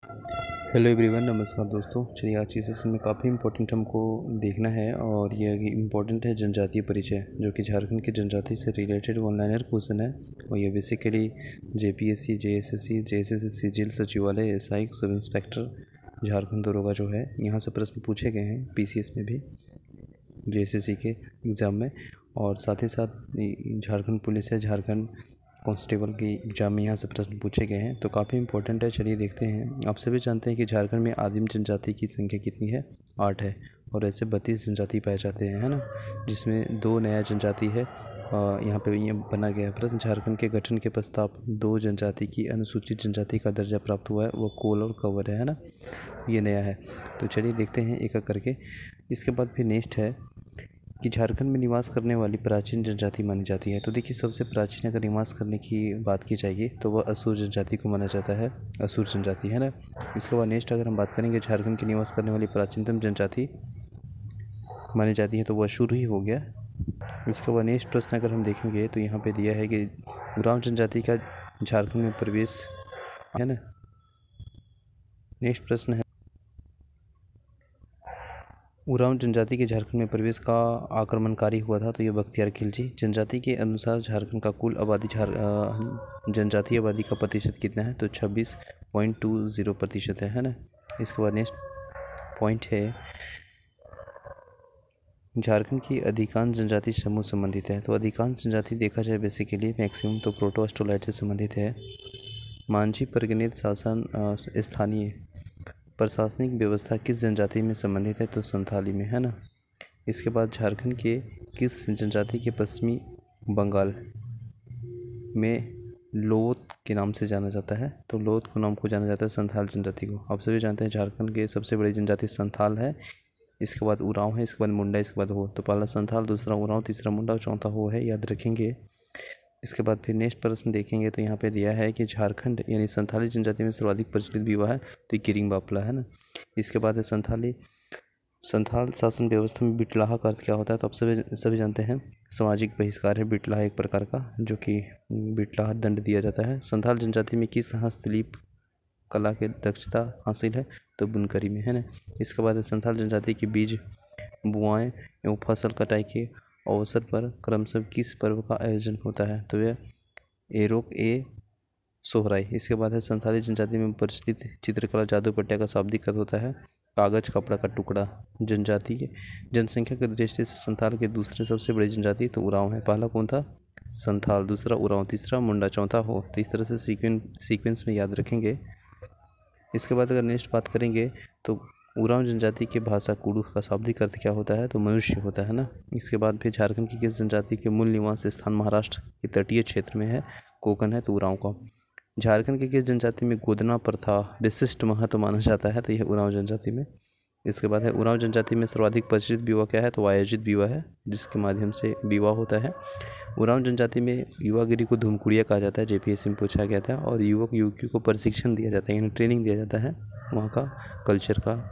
Hello everyone, नमस्कार दोस्तों। चलिए आज की सेशन में काफ़ी इंपॉर्टेंट हमको देखना है और ये इम्पोर्टेंट है जनजातीय परिचय, जो कि झारखंड की जनजाति से रिलेटेड ऑनलाइनर क्वेश्चन है। और ये बेसिकली जेपीएससी, जेएसएससी, जेएसएससी सिजिल सचिवालय, एसआई, सब इंस्पेक्टर झारखंड दरोगा जो है, यहाँ से प्रश्न पूछे गए हैं पीसीएस में भी, जेएसएससी के एग्ज़ाम में। और साथ ही साथ झारखंड पुलिस है, झारखंड कांस्टेबल की एग्जाम में यहाँ से प्रश्न पूछे गए हैं, तो काफ़ी इंपॉर्टेंट है। चलिए देखते हैं। आप सभी जानते हैं कि झारखंड में आदिम जनजाति की संख्या कितनी है? 8 है। और ऐसे 32 जनजाति पाए जाते हैं, है ना, जिसमें 2 नया जनजाति है। यहाँ पे ये बना गया है प्रश्न, झारखंड के गठन के पश्चात 2 जनजाति की अनुसूचित जनजाति का दर्जा प्राप्त हुआ है, वो कोल और कंवर है ना, ये नया है। तो चलिए देखते हैं एक एक करके। इसके बाद फिर नेक्स्ट है कि झारखंड में निवास करने वाली प्राचीन जनजाति मानी जाती है। तो देखिए, सबसे प्राचीन अगर निवास करने की बात की जाएगी तो वह असुर जनजाति को माना जाता है, असुर जनजाति, है ना। इसके बाद नेक्स्ट अगर हम बात करेंगे झारखंड की निवास करने वाली प्राचीनतम जनजाति मानी जाती है तो वह असुर ही हो गया। इसके बाद नेक्स्ट प्रश्न अगर हम देखेंगे तो यहाँ पे दिया है कि उरांव जनजाति का झारखंड में प्रवेश, है ना। नेक्स्ट प्रश्न है, उरांव जनजाति के झारखंड में प्रवेश का आक्रमणकारी हुआ था, तो ये बख्तियार खिलजी। जनजाति के अनुसार झारखंड का कुल आबादी जनजातीय आबादी का प्रतिशत कितना है? तो 26.20% है ना। इसके बाद नेक्स्ट पॉइंट है, झारखंड की अधिकांश जनजाति समूह संबंधित है। तो अधिकांश जनजाति देखा जाए बेसिकली मैक्सिमम तो प्रोटो ऑस्ट्रोलाइट से संबंधित है। मांझी परगनित शासन स्थानीय प्रशासनिक व्यवस्था किस जनजाति में संबंधित है? तो संथाली में, है ना। इसके बाद झारखंड के किस जनजाति के पश्चिमी बंगाल में लोथ के नाम से जाना जाता है? तो लोथ के नाम को जाना जाता है संथाल जनजाति को। आप सभी जानते हैं झारखंड के सबसे बड़ी जनजाति संथाल है। इसके बाद उरांव है, इसके बाद मुंडा, इसके बाद हो। तो पहला संथाल, दूसरा उरांव, तीसरा मुंडा और चौथा हो है, याद रखेंगे। इसके बाद फिर नेक्स्ट प्रश्न देखेंगे तो यहाँ पे दिया है कि झारखंड यानी संथाली जनजाति में सर्वाधिक प्रचलित विवाह है, तो ये किरिंग बापला है ना। इसके बाद है संथाल शासन व्यवस्था में बिटलाहा का अर्थ क्या होता है? तो आप सभी जानते हैं सामाजिक बहिष्कार है बिटलाहा एक प्रकार का, जो कि बिटलाहा दंड दिया जाता है। संथाल जनजाति में किस हस्तशिल्प कला के दक्षता हासिल है? तो बुनकरी में, है ना। इसके बाद है संथाल जनजाति के बीज बुआई एवं फसल कटाई के अवसर पर क्रमशः किस पर्व का आयोजन होता है? तो यह एरोक ए सोहराई। इसके बाद है संथाली जनजाति में प्रचलित चित्रकला जादू पट्टिया का शाब्दिक अर्थ होता है कागज कपड़ा का टुकड़ा। जनजाति के जनसंख्या की दृष्टि से संथाल के दूसरे सबसे बड़ी जनजाति तो उरांव है। पहला कौन था? संथाल, दूसरा उरांव, तीसरा मुंडा, चौथा हो। तो इस तरह से सीक्वेंस में याद रखेंगे। इसके बाद अगर नेक्स्ट बात करेंगे तो उरांव जनजाति की भाषा कुडू का शाब्दिक अर्थ क्या होता है? तो मनुष्य होता है ना। इसके बाद फिर झारखंड की किस जनजाति के मूल निवास स्थान महाराष्ट्र के तटीय क्षेत्र में है? कोकन है, तो उरांव का। झारखंड की किस जनजाति में गोदना प्रथा विशिष्ट महत्व माना जाता है? तो यह उरांव जनजाति में। इसके बाद है उरांव जनजाति में सर्वाधिक प्रचलित विवाह क्या है? तो आयोजित विवाह है, जिसके माध्यम से विवाह होता है। उरांव जनजाति में युवागिरी को धूमकुड़िया कहा जाता है, जेपीएससी में पूछा गया था। और युवक युवतियों को प्रशिक्षण दिया जाता है, यानी ट्रेनिंग दिया जाता है वहाँ का कल्चर का।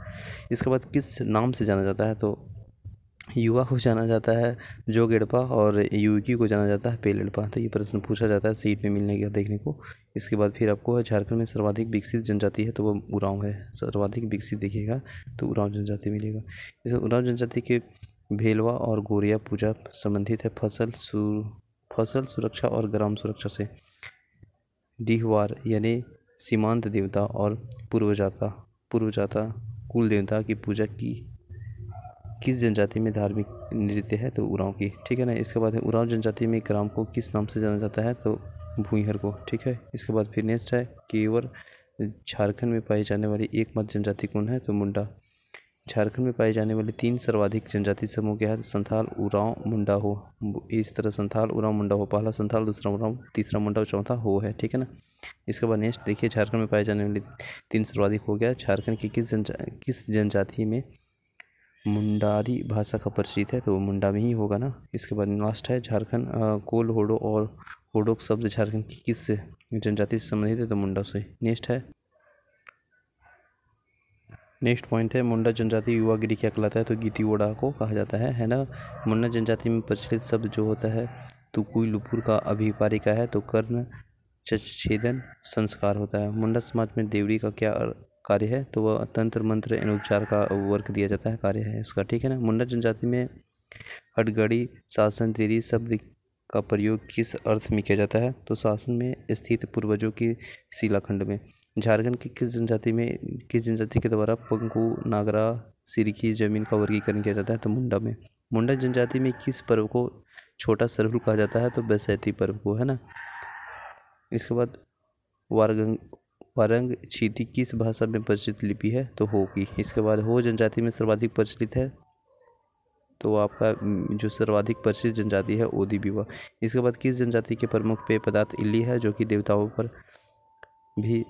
इसके बाद किस नाम से जाना जाता है? तो युवा को जाना जाता है जोगेड़पा और युवकी को जाना जाता है पेलेड़पा। तो ये प्रश्न पूछा जाता है सीट में मिलने का देखने को। इसके बाद फिर आपको झारखंड में सर्वाधिक विकसित जनजाति है तो वो उरांव है। सर्वाधिक विकसित देखिएगा तो उरांव जनजाति मिलेगा। इस उरांव जनजाति के भेलवा और गोरिया पूजा संबंधित है फसल सुरक्षा और ग्राम सुरक्षा से। डीहवार यानी सीमांत देवता और पूर्वजाता कुल देवता की पूजा की किस जनजाति में धार्मिक नृत्य है? तो उरांव की, ठीक है ना। इसके बाद है उरांव जनजाति में ग्राम को किस नाम से जाना जाता है? तो भूइहर को, ठीक है। इसके बाद फिर नेक्स्ट है केवल झारखंड में पाई जाने वाली एकमात्र जनजाति कौन है? तो मुंडा। झारखंड में पाई जाने वाली 3 सर्वाधिक जनजाति समूह क्या है? संथाल, उरांव, मुंडा हो। इस तरह संथाल, उरांव, मुंडा हो। पहला संथाल, दूसरा उरांव, तीसरा मुंडा और चौथा हो है, ठीक है ना। इसके बाद नेक्स्ट देखिए, झारखंड में पाई जाने वाली 3 सर्वाधिक हो गया। झारखंड की किस जनजाति में मुंडारी भाषा का परिचित है? तो वो मुंडा में ही होगा ना। इसके बाद लास्ट है झारखंड कोल होडो और होडोक शब्द झारखंड की किस जनजाति से संबंधित है? तो मुंडा से। नेक्स्ट पॉइंट है मुंडा जनजाति युवागिरी क्या कहलाता है? तो गीतियोड़ा को कहा जाता है ना। मुंडा जनजाति में प्रचलित शब्द जो होता है तुकुई लुपुर का अभिपारिका है, तो कर्ण छेदन संस्कार होता है। मुंडा समाज में देवड़ी का क्या कार्य है तो वह तंत्र मंत्र एवं उपचार का वर्क दिया जाता है, कार्य है उसका, ठीक है ना। मुंडा जनजाति में हथगड़ी शासन तेरी शब्द का प्रयोग किस अर्थ में किया जाता है, तो शासन में स्थित पूर्वजों की शिलाखंड में। झारखंड की किस जनजाति के द्वारा पंगु नागरा सिर की जमीन का वर्गीकरण किया जाता है, तो मुंडा में। मुंडा जनजाति में किस पर्व को छोटा सरहुल कहा जाता है, तो बैसाखी पर्व को, है ना। इसके बाद वारंग छीती किस भाषा में प्रचलित लिपि है, तो हो की। इसके बाद हो जनजाति में सर्वाधिक प्रचलित है, तो आपका जो सर्वाधिक प्रचलित जनजाति है ओदी विवाह। इसके बाद किस जनजाति के प्रमुख पेय पदार्थ इल्ली है, जो कि देवताओं पर भी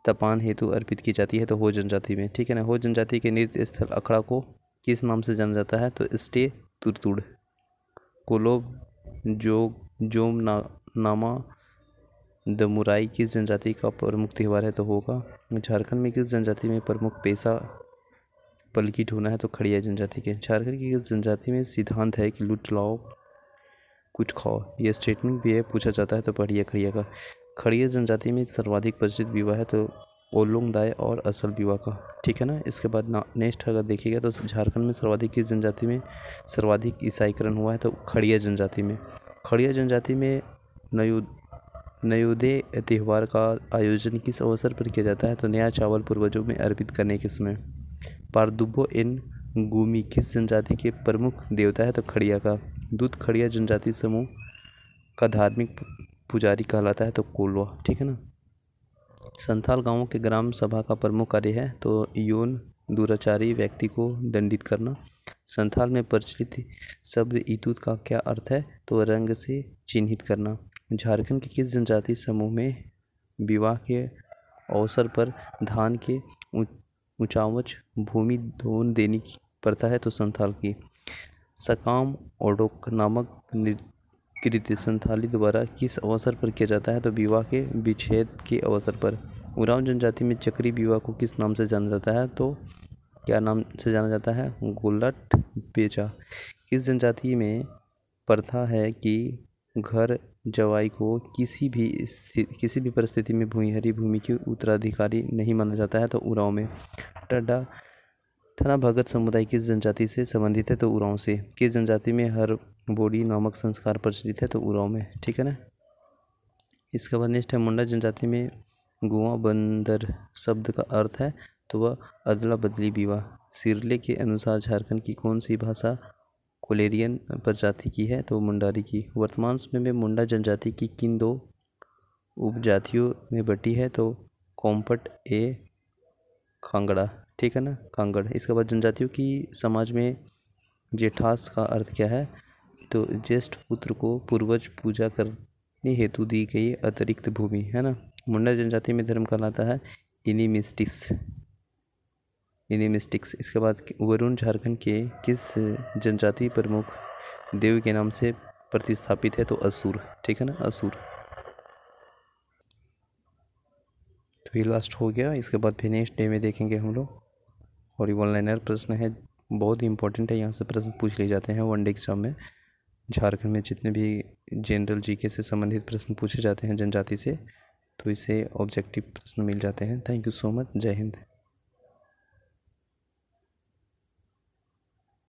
तपान हेतु अर्पित की जाती है, तो हो जनजाति में, ठीक है ना। हो जनजाति के नृत्य स्थल अखड़ा को किस नाम से जाना जाता है, तो स्टे तुरतुड़। कोलोब जोम नामा दमुराई किस जनजाति का प्रमुख त्यौहार है, तो होगा। झारखंड में किस जनजाति में प्रमुख पेशा पलकी ढोना है, तो खड़िया जनजाति के। झारखंड की किस जनजाति में सिद्धांत है कि लूट लाओ कुछ खाओ, यह स्टेटमेंट भी है, पूछा जाता है, तो पढ़िए खड़िया का। खड़िया जनजाति में सर्वाधिक प्रचलित विवाह है, तो ओलोंग दाय और असल विवाह का, ठीक है ना। इसके बाद नेक्स्ट अगर देखिएगा तो झारखंड में सर्वाधिक किस जनजाति में सर्वाधिक ईसाईकरण हुआ है, तो खड़िया जनजाति में। खड़िया जनजाति में नयोदय त्यौहार का आयोजन किस अवसर पर किया जाता है, तो नया चावल पूर्वजों में अर्पित करने के समय। पारदुबो इन गुमी किस जनजाति के प्रमुख देवता है, तो खड़िया का। दूध खड़िया जनजाति समूह का धार्मिक पुजारी कहलाता है, तो कोलवा, ठीक है ना। संथाल गांवों के ग्राम सभा का प्रमुख कार्य है, तो यौन दुराचारी व्यक्ति को दंडित करना। संथाल में प्रचलित शब्द इतूत का क्या अर्थ है, तो रंग से चिन्हित करना। झारखंड के किस जनजाति समूह में विवाह के अवसर पर धान के ऊंचावच भूमि धोन देने की प्रथा है, तो संथाल की। सकाम ओडोक नामक कृत्य संथाली द्वारा किस अवसर पर किया जाता है, तो विवाह के विच्छेद के अवसर पर। उरांव जनजाति में चक्री विवाह को किस नाम से जाना जाता है, तो क्या नाम से जाना जाता है, गोलट बेचा। किस जनजाति में प्रथा है कि घर जवाई को किसी भी परिस्थिति में भूमिहरी भूमि की उत्तराधिकारी नहीं माना जाता है, तो उरांव में। ठना भगत समुदाय किस जनजाति से संबंधित है, तो उरांव से। किस जनजाति में हर बोडी नामक संस्कार प्रचलित है, तो उरांव में, ठीक है ना। इसके बाद नेक्स्ट है मुंडा जनजाति में गुआ बंदर शब्द का अर्थ है, तो वह अदला बदली विवाह। सिरले के अनुसार झारखंड की कौन सी भाषा कोलेरियन प्रजाति की है, तो मुंडारी की। वर्तमान समय में मुंडा जनजाति की किन दो उपजातियों में बटी है, तो कोम्पट ए कांगड़ा, ठीक है ना, कांगड़। इसके बाद जनजातियों की समाज में जेठास का अर्थ क्या है, तो ज्येष्ठ पुत्र को पूर्वज पूजा करने हेतु दी गई अतिरिक्त भूमि, है ना। मुंडा जनजाति में धर्म कहलाता है इनिमिस्टिक्स। इसके बाद वरुण झारखंड के किस जनजाति प्रमुख देव के नाम से प्रतिस्थापित है, तो असुर, ठीक है ना, असुर। तो ये लास्ट हो गया। इसके बाद फिर नेक्स्ट डे में देखेंगे हम लोग, और ये वन लाइनर प्रश्न है, बहुत ही इंपॉर्टेंट है, यहाँ से प्रश्न पूछ लिए जाते हैं वन डे एग्जाम में। झारखंड में जितने भी जनरल जीके से संबंधित प्रश्न पूछे जाते हैं जनजाति से, तो इससे ऑब्जेक्टिव प्रश्न मिल जाते हैं। Thank you so much. जय हिंद।